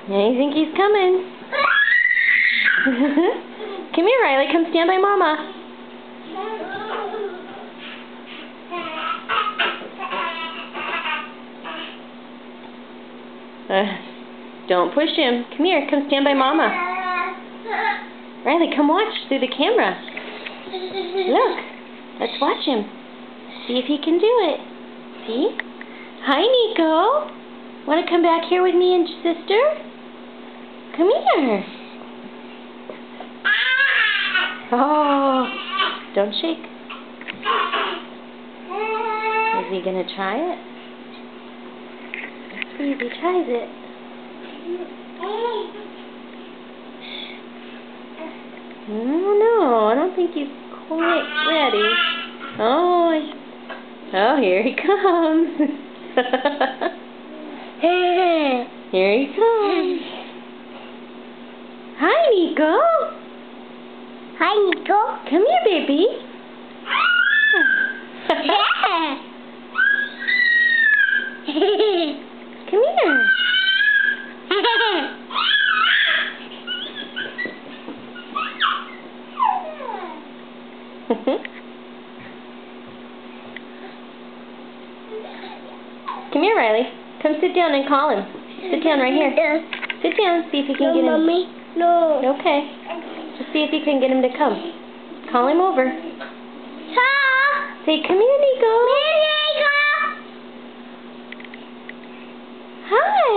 Yeah, you think he's coming? Come here, Riley. Come stand by Mama. Don't push him. Come here. Come stand by Mama. Riley, come watch through the camera. Look. Let's watch him. See if he can do it. See? Hi, Nico. Want to come back here with me and sister? Come here. Oh, don't shake. Is he going to try it? Let's see if he tries it. No, I don't think he's quite ready. Oh, here he comes. Here he comes. Hi, Nico. Hi, Nico. Come here, baby. Come here. Come here, Riley. Come sit down and call him. Sit down right here. Sit down, see if you can get him. Mommy. No. Okay. Just see if you can get him to come. Call him over. Ha! Say, come here, Nico. Hi.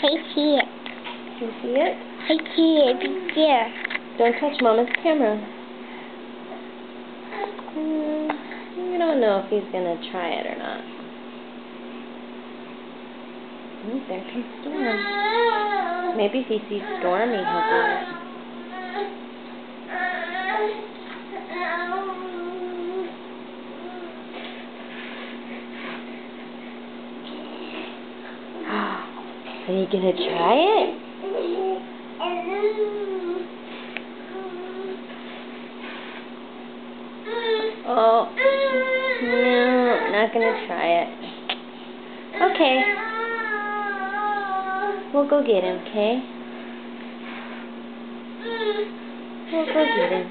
I see it. You see it? I see it. It's there. Don't touch Mama's camera. We don't know if he's going to try it or not. Oh, there comes Storm. Maybe if he sees Stormy, he'll do it. Are you going to try it? Oh, no, not going to try it. Okay. We'll go get him, okay? We'll go get him.